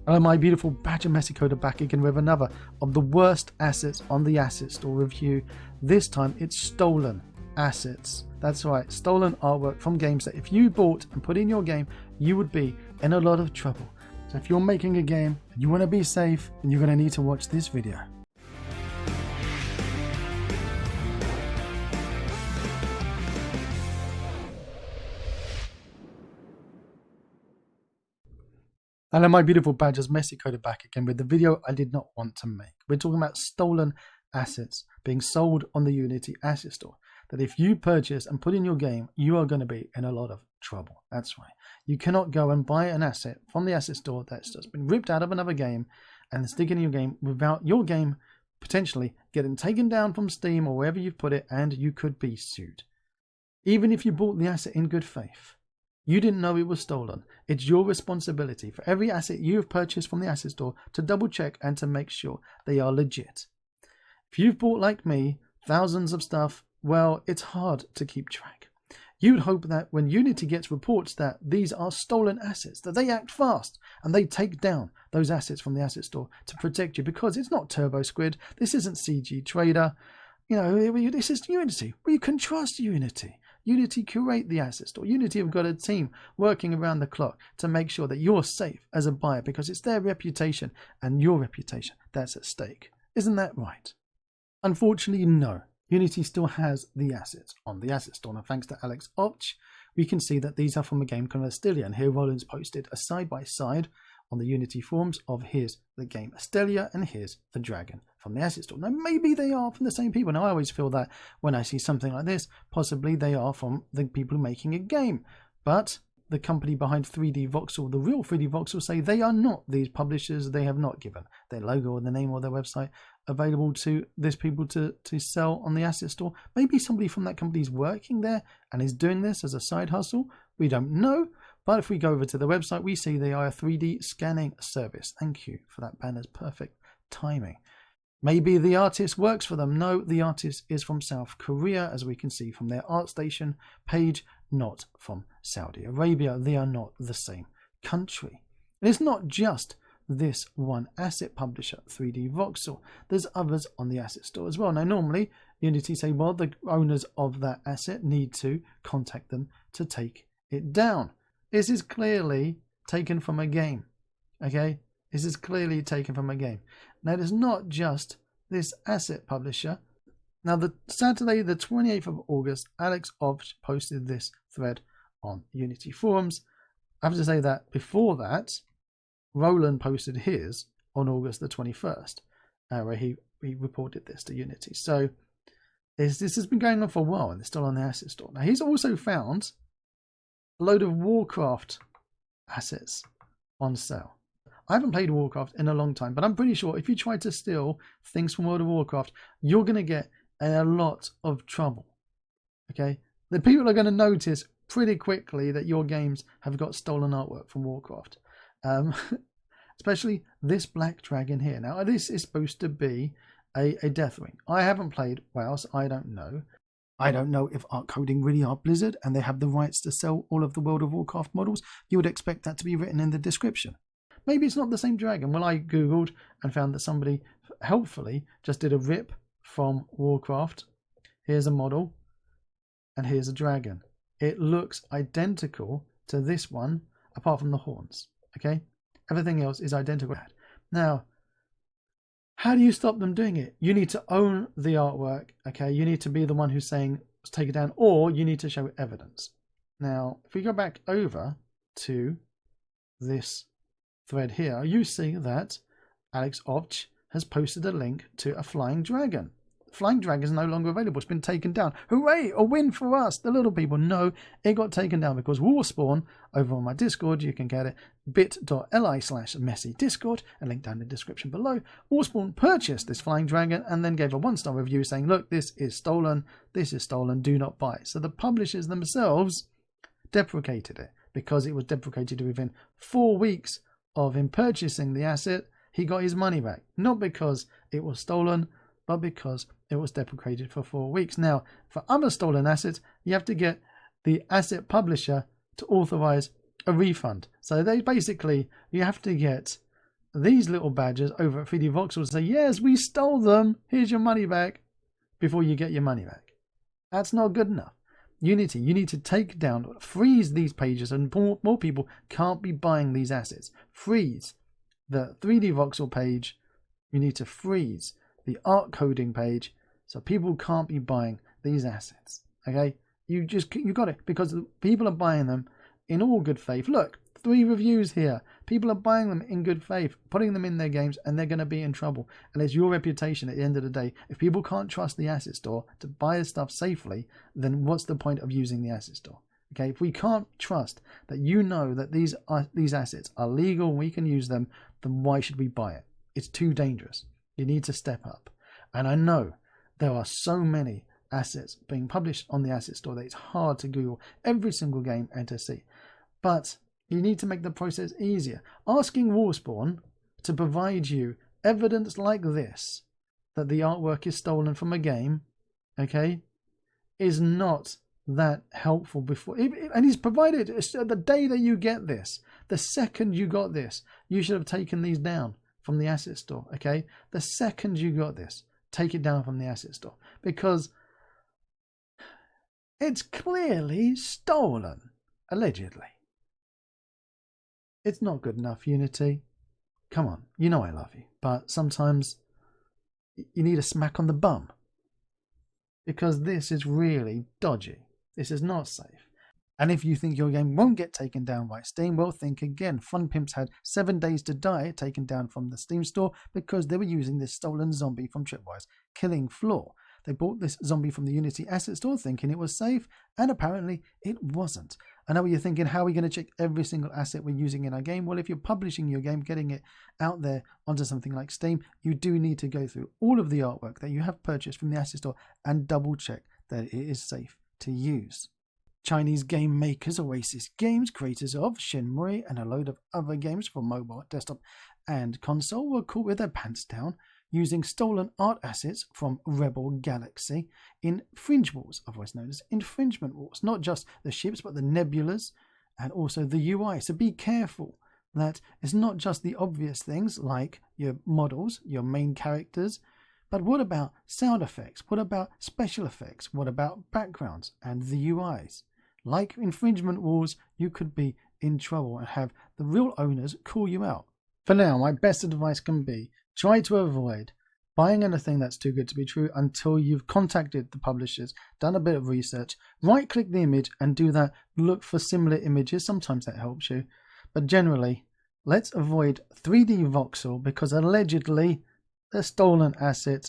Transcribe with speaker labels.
Speaker 1: Hello my beautiful Badger Messy Coder, back again with another of the worst assets on the asset store review. This time it's stolen assets. That's right, stolen artwork from games that if you bought and put in your game, you would be in a lot of trouble. So if you're making a game and you want to be safe, then you're going to need to watch this video. Hello my beautiful Badgers, Messy Coder back again with the video I did not want to make. We're talking about stolen assets being sold on the Unity asset store, that if you purchase and put in your game, you are going to be in a lot of trouble. That's right. You cannot go and buy an asset from the asset store that's just been ripped out of another game and stick it in your game without your game potentially getting taken down from Steam or wherever you've put it, and you could be sued. Even if you bought the asset in good faith. You didn't know it was stolen. It's your responsibility for every asset you have purchased from the asset store to double check and to make sure they are legit. If you've bought, like me, thousands of stuff, well, it's hard to keep track. You'd hope that when Unity gets reports that these are stolen assets, that they act fast and they take down those assets from the asset store to protect you, because it's not Turbo Squid, this isn't CG Trader, you know, this is Unity. We can trust Unity. Unity curate the asset store. Unity have got a team working around the clock to make sure that you're safe as a buyer, because it's their reputation and your reputation that's at stake. Isn't that right? Unfortunately, no. Unity still has the assets on the asset store. Now, thanks to Alex Opch, we can see that these are from a game called Astelia. And here Roland's posted a side-by-side on the Unity forums of here's the game Astelia and here's the dragon from the asset store. Now maybe they are from the same people. Now I always feel that when I see something like this, possibly they are from the people making a game. But the company behind 3D Voxel, the real 3D Voxel, say they are not these publishers. They have not given their logo or the name or their website available to this people to sell on the asset store. Maybe somebody from that company is working there and is doing this as a side hustle. We don't know. But if we go over to the website, we see they are a 3D scanning service. Thank you for that banner's perfect timing. Maybe the artist works for them. No, the artist is from South Korea, as we can see from their ArtStation page, not from Saudi Arabia. They are not the same country. And it's not just this one asset publisher, 3D Voxel. There's others on the asset store as well. Now, normally, Unity say, well, the owners of that asset need to contact them to take it down. This is clearly taken from a game, okay? This is clearly taken from a game. Now, it is not just this asset publisher. Now, the Saturday, the 28th of August, Alex Opch posted this thread on Unity forums. I have to say that before that, Roland posted his on August the 21st, where he reported this to Unity. So this has been going on for a while, and it's still on the asset store. Now, he's also found a load of Warcraft assets on sale. I haven't played Warcraft in a long time, but I'm pretty sure if you try to steal things from World of Warcraft, you're going to get in a lot of trouble. Okay? The people are going to notice pretty quickly that your games have got stolen artwork from Warcraft. Especially this black dragon here. Now, this is supposed to be a death ring. I haven't played WoW, so I don't know. I don't know if ArtCoding really are Blizzard and they have the rights to sell all of the World of Warcraft models. You would expect that to be written in the description. Maybe it's not the same dragon. Well, I googled and found that somebody helpfully just did a rip from Warcraft. Here's a model and here's a dragon. It looks identical to this one apart from the horns. Okay, everything else is identical. Now, how do you stop them doing it? You need to own the artwork, okay? You need to be the one who's saying, let's take it down, or you need to show evidence. Now, if we go back over to this thread here, you see that Alex Opch has posted a link to a flying dragon. Flying dragon is no longer available. It's been taken down. Hooray! A win for us, the little people. No, it got taken down because Warspawn, over on my Discord, you can get it, bit.li/messydiscord, a link down in the description below. Warspawn purchased this flying dragon and then gave a 1-star review saying, look, this is stolen, do not buy it. So the publishers themselves deprecated it because it was deprecated within 4 weeks of him purchasing the asset. He got his money back, not because it was stolen, but because it was deprecated for 4 weeks. Now, for other stolen assets, you have to get the asset publisher to authorize a refund. So they basically, you have to get these little badgers over at 3D Voxel say, yes, we stole them, here's your money back, before you get your money back. That's not good enough. Unity, you need to take down, freeze these pages, and more people can't be buying these assets. Freeze the 3D Voxel page. You need to freeze the ArtCoding page so people can't be buying these assets. Okay, you got it, because people are buying them in all good faith. Look, 3 reviews here. People are buying them in good faith, putting them in their games, and they're going to be in trouble. And it's your reputation at the end of the day. If people can't trust the asset store to buy the stuff safely, then what's the point of using the asset store? Okay, if we can't trust that you know that these assets are legal, we can use them, then why should we buy it? It's too dangerous. You need to step up. And I know there are so many assets being published on the asset store that it's hard to Google every single game and to see. But you need to make the process easier. Asking Warspawn to provide you evidence like this, that the artwork is stolen from a game, okay, is not that helpful before. And he's provided the day that you get this, the second you got this, you should have taken these down from the asset store, okay? The second you got this, take it down from the asset store, because it's clearly stolen, allegedly. It's not good enough, Unity. Come on, you know I love you, but sometimes you need a smack on the bum, because this is really dodgy. This is not safe. And if you think your game won't get taken down by Steam, well, think again. Fun Pimps had 7 Days to Die taken down from the Steam store because they were using this stolen zombie from Tripwire's Killing Floor. They bought this zombie from the Unity asset store thinking it was safe, and apparently it wasn't. I know what you're thinking, how are we going to check every single asset we're using in our game? Well, if you're publishing your game, getting it out there onto something like Steam, you do need to go through all of the artwork that you have purchased from the asset store and double check that it is safe to use. Chinese game makers Oasis Games, creators of Shenmue and a load of other games for mobile, desktop and console, were caught with their pants down using stolen art assets from Rebel Galaxy in Fringe Wars, otherwise known as Infringement Wars. Not just the ships, but the nebulas and also the UI. So be careful that it's not just the obvious things like your models, your main characters, but what about sound effects? What about special effects? What about backgrounds and the UIs? Like Infringement Wars, you could be in trouble and have the real owners call you out. For now, my best advice can be try to avoid buying anything that's too good to be true until you've contacted the publishers, done a bit of research, right-click the image and do that, look for similar images. Sometimes that helps you. But generally, let's avoid 3D Voxel because allegedly they're stolen assets